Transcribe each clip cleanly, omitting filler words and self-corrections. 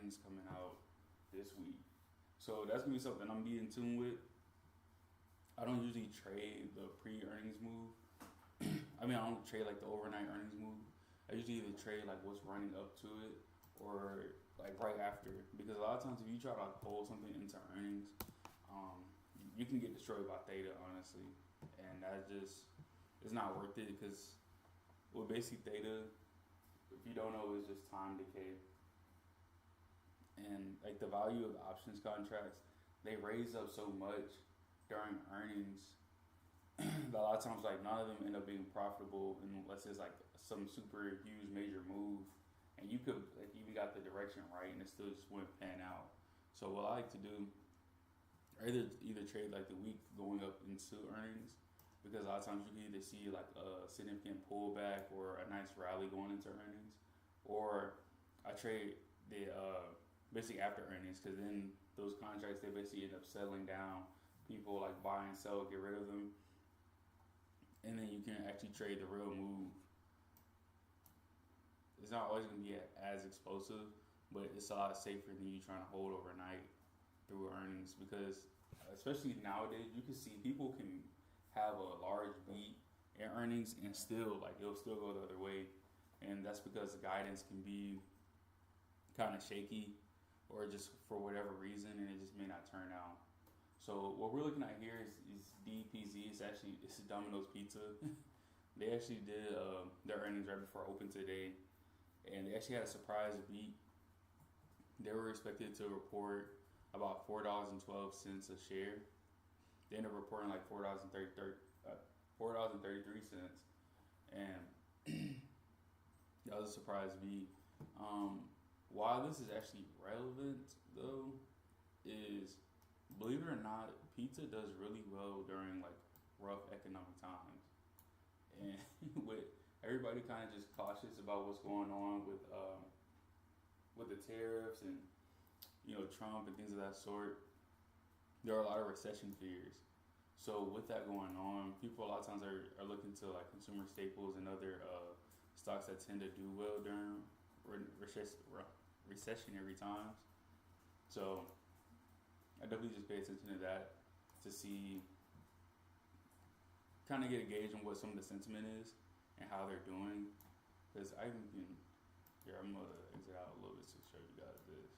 earnings coming out this week. So that's gonna be something I'm be in tune with. I don't usually trade the pre-earnings move. I mean, I don't trade like the overnight earnings move. I usually either trade like what's running up to it or like right after. Because a lot of times if you try to like hold something into earnings, you can get destroyed by theta, honestly, and that just it's not worth it because with basic theta, if you don't know, is just time decay. And like the value of the options contracts, they raise up so much during earnings that a lot of times like none of them end up being profitable unless it's like some super huge major move, and you could like even got the direction right and it still just wouldn't pan out. So what I like to do, either trade like the week going up into earnings, because a lot of times you can either see like a significant pullback or a nice rally going into earnings, or I trade the basically after earnings, because then those contracts they basically end up settling down. People like buy and sell, get rid of them, and then you can actually trade the real move. It's not always going to be as explosive, but it's a lot safer than you trying to hold overnight through earnings, because especially nowadays you can see people can have a large beat in earnings and still like it'll still go the other way, and that's because the guidance can be kind of shaky or just for whatever reason, and it just may not turn out. So what we're looking at here is DPZ. It's Domino's Pizza. They actually did their earnings right before open today, and they actually had a surprise beat. They were expected to report about $4.12 a share. They ended up reporting like $4.33, and that was a surprise beat. Why this is actually relevant though is, believe it or not, pizza does really well during like rough economic times, and with everybody kind of just cautious about what's going on with the tariffs and Trump and things of that sort. There are a lot of recession fears. So with that going on, people a lot of times are looking to like consumer staples and other stocks that tend to do well during recessionary times. So I definitely just pay attention to that to see, kind of get a gauge on what some of the sentiment is and how they're doing. Because I even can, here, I'm going to exit out a little bit to show you guys this.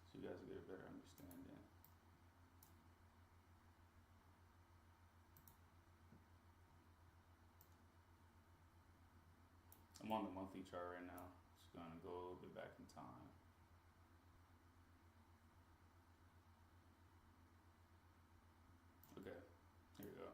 So you guys will get a better understanding. I'm on the monthly chart right now. Just going to go a little bit back in time. Okay, here we go.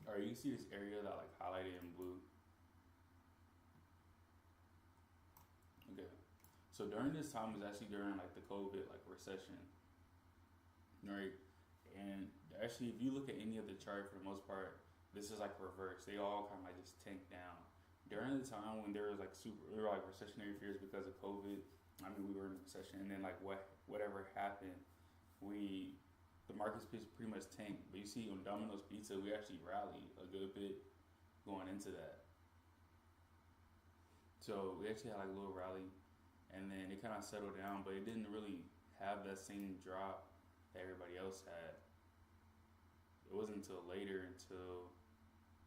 Alright, you can see this area that like highlighted in blue. Okay, so during this time was actually during like the COVID like recession, right? And actually, if you look at any of the chart, for the most part, this is like reverse. They all kind of like just tank down during the time when there was like there were like recessionary fears because of COVID. I mean, we were in a recession, and then like whatever happened, the markets pretty much tanked. But you see on Domino's Pizza, we actually rallied a good bit going into that. So we actually had like a little rally, and then it kind of settled down, but it didn't really have that same drop that everybody else had. It wasn't until later, until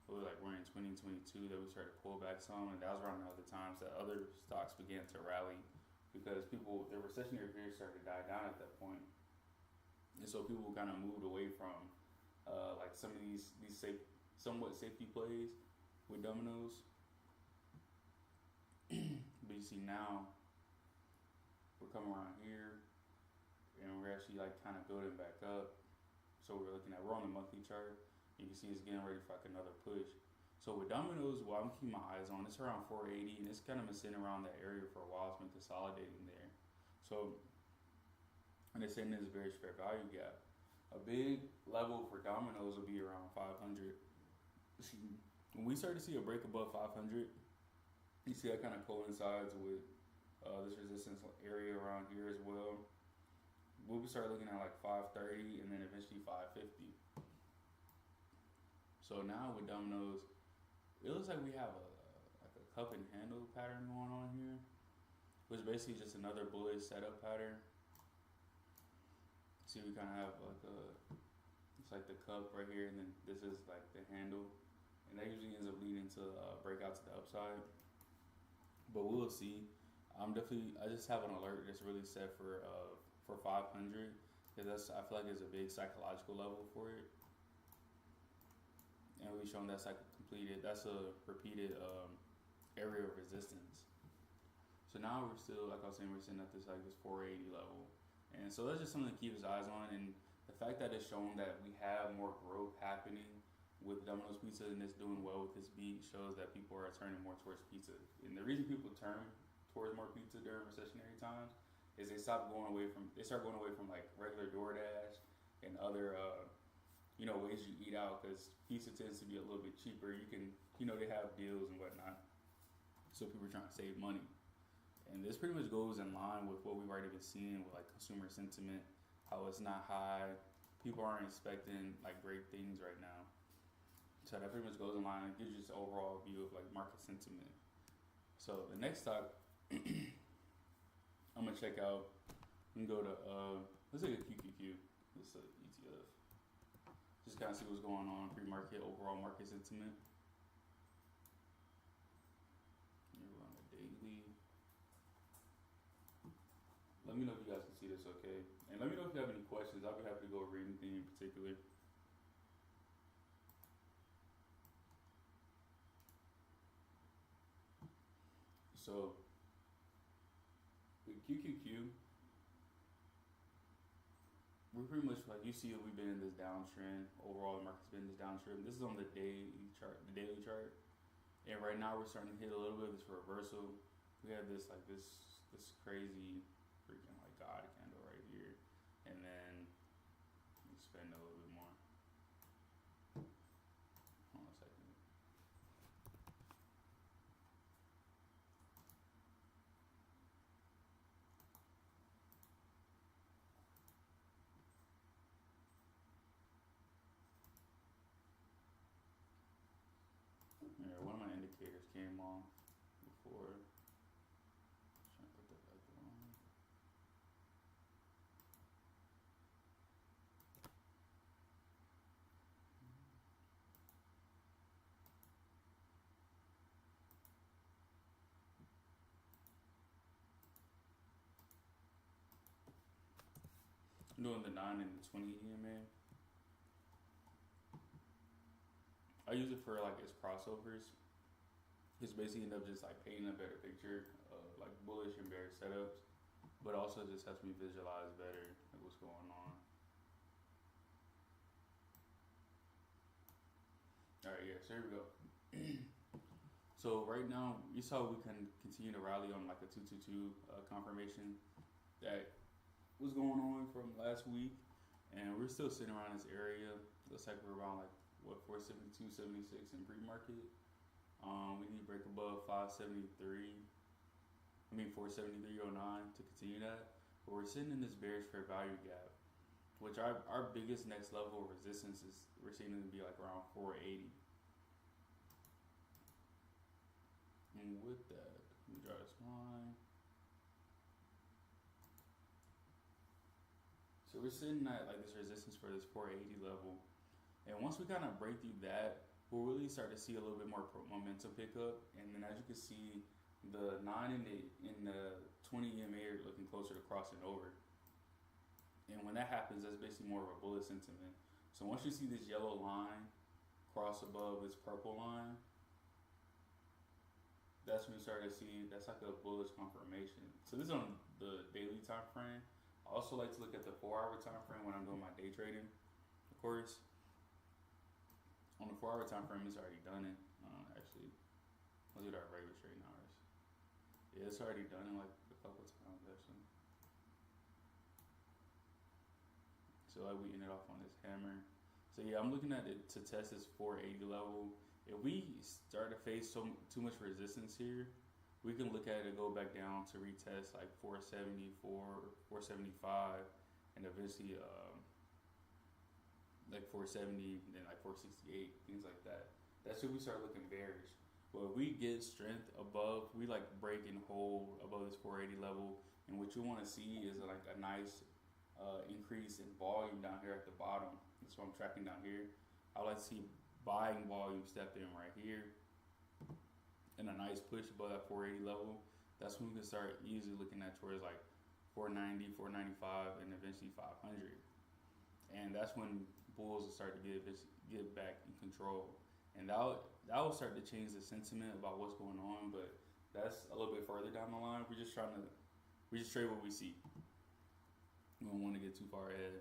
we're in 2022, that we started to pull back some, and that was around the other times that other stocks began to rally because the recessionary fears started to die down at that point, and so people kind of moved away from like some of these somewhat safety plays with Domino's. But you see now we're coming around here, and we're actually like kind of building back up. So we're on the monthly chart. You can see it's getting ready for like another push. So with Domino's, what I'm keeping my eyes on, it's around 480, and it's kind of been sitting around that area for a while. It's been consolidating there. So and they're saying there's a very fair value gap. A big level for Domino's will be around 500. When we start to see a break above 500, you see that kind of coincides with this resistance area around here as well. We'll start looking at like 530 and then eventually 550. So now with Domino's, it looks like we have a cup and handle pattern going on here, which is basically just another bullish setup pattern. See, we kind of have like it's like the cup right here, and then this is like the handle, and that usually ends up leading to breakout to the upside. But we'll see. I just have an alert that's really set for 500, because I feel like it's a big psychological level for it, and we've shown that's like that's a repeated area of resistance. So now we're still, like I was saying, we're sitting at this 480 level, and so that's just something to keep his eyes on. And the fact that it's shown that we have more growth happening with Domino's Pizza and it's doing well with this beat shows that people are turning more towards pizza. And the reason people turn towards more pizza during recessionary times is they start going away from like regular DoorDash and other ways you eat out, because pizza tends to be a little bit cheaper. You can they have deals and whatnot, so people are trying to save money. And this pretty much goes in line with what we've already been seeing with like consumer sentiment, how it's not high. People aren't expecting like great things right now. So that pretty much goes in line and gives you this overall view of like market sentiment. So the next stock I'm gonna check out, we can go to let's take a QQQ. This is an ETF. Just kind of see what's going on pre-market, overall market sentiment. We're on the daily. Let me know if you guys can see this okay. And let me know if you have any questions. I'll be happy to go over anything in particular. So with QQQ, we're pretty much like, you see we've been in this downtrend. Overall, the market's been in this downtrend. This is on the daily chart, and right now we're starting to hit a little bit of this reversal. We have this crazy freaking like God candle right here, and then we spend a little bit more. Hold on a second. Yeah, one of my indicators came off before. Trying to put that back on. I'm doing the 9 and the 20 EMA. I use it for like its crossovers. It's basically end up just like painting a better picture of like bullish and bearish setups, but also just helps me visualize better like what's going on. All right, yeah. So here we go. So right now, you saw we can continue to rally on like a 222 confirmation that was going on from last week, and we're still sitting around this area. Looks like we're around like 472.76 in pre-market. We need to break above 473.09 to continue that. But we're sitting in this bearish fair value gap, which our biggest next level of resistance is we're seeing it to be like around 480. And with that, let me draw this line. So we're sitting at like this resistance for this 480 level. And once we kind of break through that, we'll really start to see a little bit more momentum pick up. And then as you can see, the 9 and the 20 EMA are looking closer to crossing over. And when that happens, that's basically more of a bullish sentiment. So once you see this yellow line cross above this purple line, that's when you start to see that's like a bullish confirmation. So this is on the daily time frame. I also like to look at the 4-hour time frame when I'm doing my day trading, of course. On the 4-hour time frame, it's already done it. Actually, let's do our regular trading hours. Yeah, it's already done it like a couple of times actually. So like we ended off on this hammer. So yeah, I'm looking at it to test this 480 level. If we start to face too much resistance here, we can look at it go back down to retest like 474, 475, and eventually like 470, then like 468, things like that. That's when we start looking bearish. But if we get strength above, we like break and hold above this 480 level, and what you want to see is like a nice increase in volume down here at the bottom. That's what I'm tracking down here. I like to see buying volume step in right here, and a nice push above that 480 level. That's when we can start easily looking at towards like 490, 495, and eventually 500. And that's when bulls will start to get back in control, and that will start to change the sentiment about what's going on. But that's a little bit further down the line. We just trade what we see. We don't want to get too far ahead.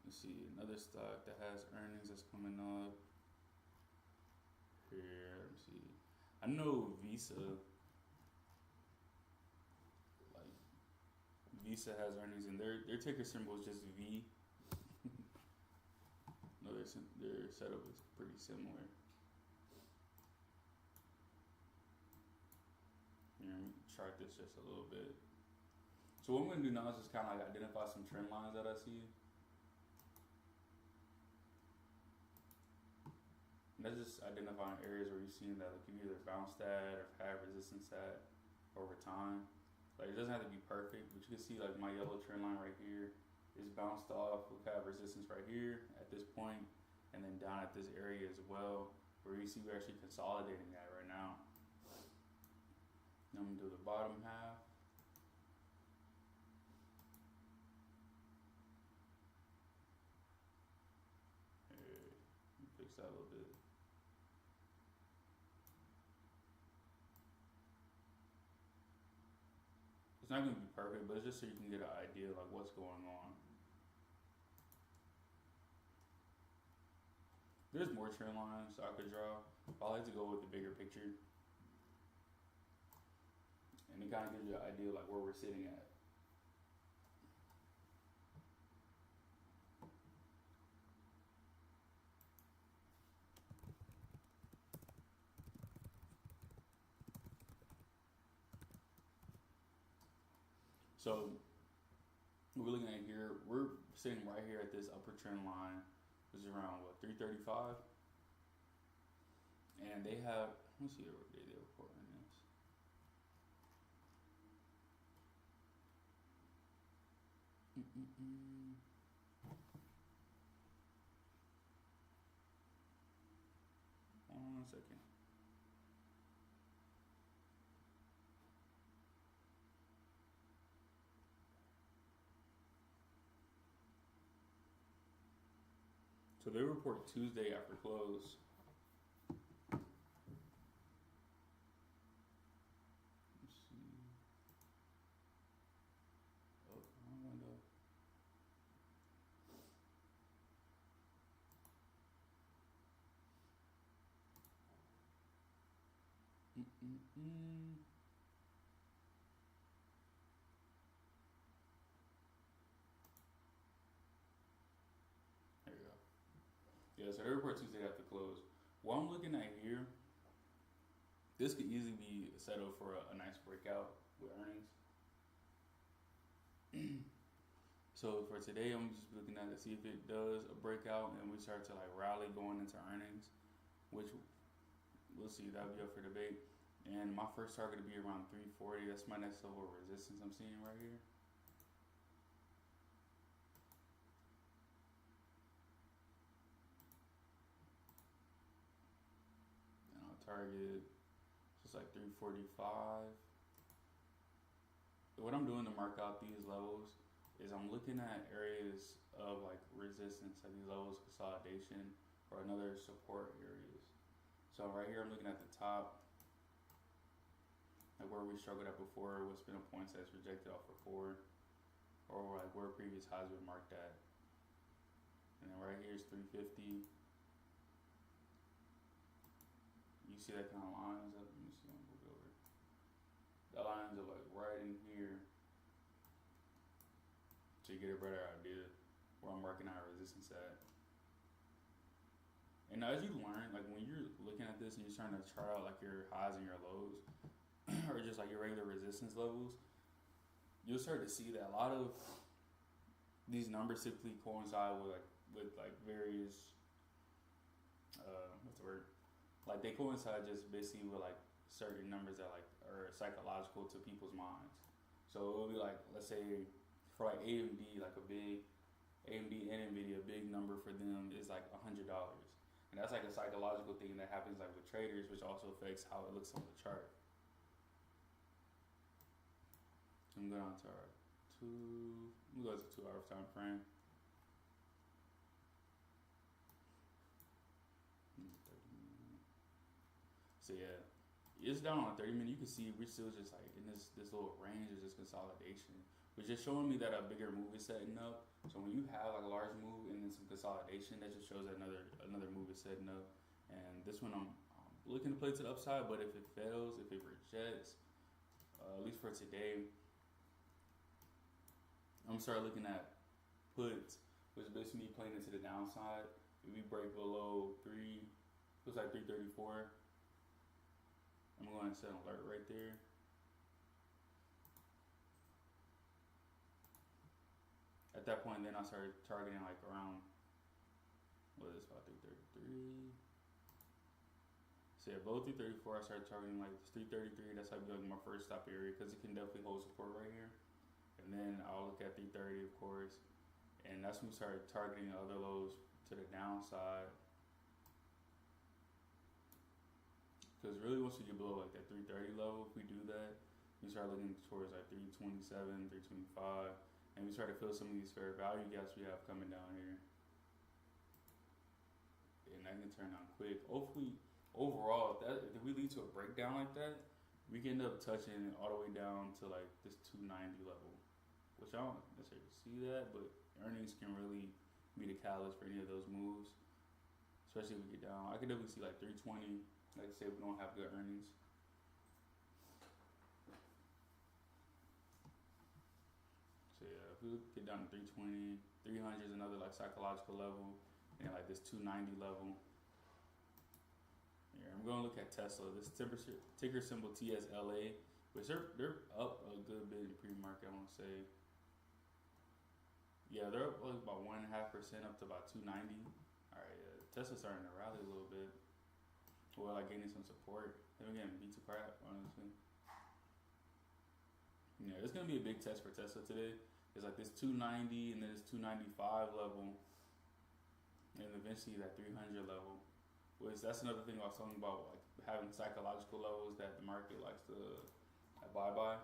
Let's see another stock that has earnings that's coming up here. Let me see. I know Visa has earnings, and their ticker symbol is just V. No, their setup is pretty similar. Here, let me chart this just a little bit. So what I'm gonna do now is just kind of like identify some trend lines that I see. And that's just identifying areas where you've seen that like you either bounced at or have resistance at over time. Like it doesn't have to be perfect, but you can see like my yellow trend line right here is bounced off. We have resistance right here at this point, and then down at this area as well, where you see we're actually consolidating that right now. Now I'm gonna do the bottom half. Here, fix that a little bit. It's not gonna be perfect, but it's just so you can get an idea of like what's going on. There's more trend lines I could draw, but I like to go with the bigger picture, and it kind of gives you an idea of like where we're sitting at. So what we're looking at here, we're sitting right here at this upper trend line, which is around what 335, and they have. Let's see what day they're reporting this. One second. So they report Tuesday after close. Let's see. Oh, wrong window. There we go. Yeah, so they report Tuesday after close. What I'm looking at here, this could easily be set up for a nice breakout with earnings. So for today, I'm just looking at it to see if it does a breakout and we start to like rally going into earnings, which we'll see. That'll be up for debate. And my first target to be around 340. That's my next level of resistance I'm seeing right here. And I'll target just like 345. What I'm doing to mark out these levels is I'm looking at areas of like resistance, like these levels of consolidation or another support areas. So right here I'm looking at the top, like where we struggled at before, what's been a points that's rejected off before, or like where previous highs were marked at. And then right here is 350. You see that kind of lines up. Let me see, I'm gonna move over. That lines up like right in here. So so you get a better idea where I'm marking out resistance at. And as you learn, like when you're looking at this and you're trying to chart out like your highs and your lows, or just like your regular resistance levels, you'll start to see that a lot of these numbers typically coincide with various what's the word? Like they coincide just basically with like certain numbers that like are psychological to people's minds. So it'll be like, let's say for like AMD, like a big AMD and Nvidia, a big number for them is like $100, and that's like a psychological thing that happens like with traders, which also affects how it looks on the chart. So I'm going on to our we go to 2 hour time frame. So yeah, it's down on a 30 minute. You can see we're still just like in this little range of just consolidation, which is showing me that a bigger move is setting up. So when you have like a large move and then some consolidation, that just shows that another move is setting up. And this one I'm looking to play to the upside, but if it fails, if it rejects, at least for today, I'm gonna start looking at puts, which is basically me playing into the downside. If we break below looks like 334. I'm going to set an alert right there. At that point, then I started targeting like around, what is this, about 333. So yeah, below 334, I started targeting like 333. That's like my first stop area because it can definitely hold support right here. And then I'll look at 330, of course, and that's when we started targeting other lows to the downside. Because really, once we get below like that 330 level, if we do that, we start looking towards like 327, 325, and we start to fill some of these fair value gaps we have coming down here. And that can turn on quick. Hopefully, overall, if we lead to a breakdown like that, we can end up touching all the way down to like this 290 level, which I don't necessarily see that, but earnings can really be the catalyst for any of those moves, especially if we get down. I could definitely see like 320. Like I say, we don't have good earnings. So yeah, if we get down to 320, 300 is another like psychological level, and like this 290 level. Yeah, I'm gonna look at Tesla. This ticker symbol TSLA, which they're up a good bit in pre-market. I want to say. Yeah, they're up like about 1.5% up to about 290. All right, Tesla's starting to rally a little bit. Or like gaining some support. They're getting beat to crap, honestly. Yeah, it's gonna be a big test for Tesla today. It's like this 290 and then this 295 level, and eventually that 300 level. Which that's another thing I was talking about, like having psychological levels that the market likes to buy by.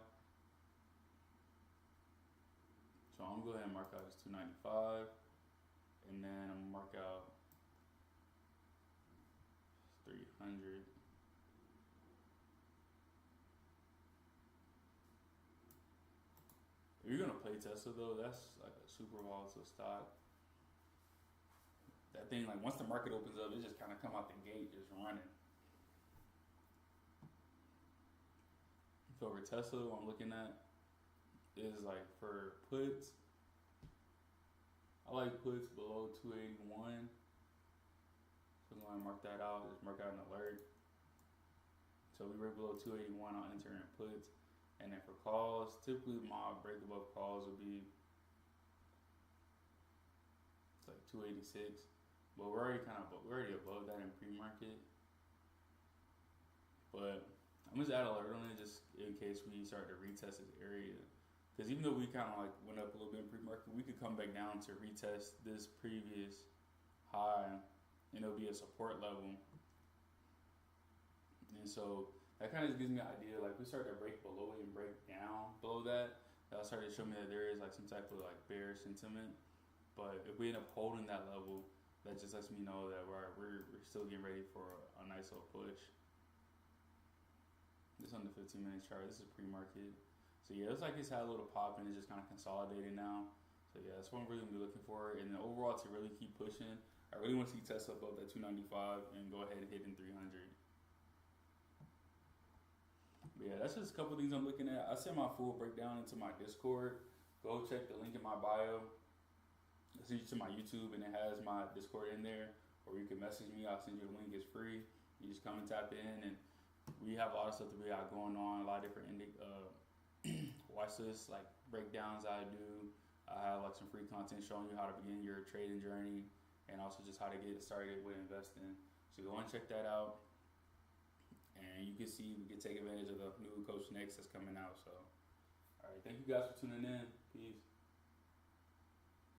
So I'm gonna go ahead and mark out this 295, and then I'm gonna mark out 300. If you're gonna play Tesla though, that's like a super volatile stock. That thing, like once the market opens up, it just kind of come out the gate just running. So for Tesla, what I'm looking at is like for puts, I like puts below 281. So I'm going to mark that out, just mark out an alert. So we break below 281, I'll enter in puts. And then for calls, typically my break above calls would be, it's like 286. But we're already above that in pre-market. But I'm just add an alert on it just in case we start to retest this area. Because even though we kind of like went up a little bit in pre-market, we could come back down to retest this previous high. And it'll be a support level. And so that kind of just gives me an idea, like we start to break below it and break down below that, that'll start to show me that there is like some type of like bearish sentiment. But if we end up holding that level, that just lets me know that we're still getting ready for a nice little push. This on the 15-minute chart, this is pre-market. So yeah, it's like it's had a little pop and it's just kind of consolidated now. So yeah, that's what I'm really gonna be looking for. And then overall, to really keep pushing, I really want to see Tesla above that 295 and go ahead and hit in 300. But yeah, that's just a couple things I'm looking at. I sent my full breakdown into my Discord. go check the link in my bio. It sends you to my YouTube, and it has my Discord in there, or you can message me. I'll send you the link. It's free. You just come and tap in, and we have a lot of stuff that we got going on. A lot of different watch lists, like breakdowns I do. I have like some free content showing you how to begin your trading journey, and also just how to get started with investing. So go and check that out, and you can see we can take advantage of the new Coach Next that's coming out. So, all right, thank you guys for tuning in. Peace.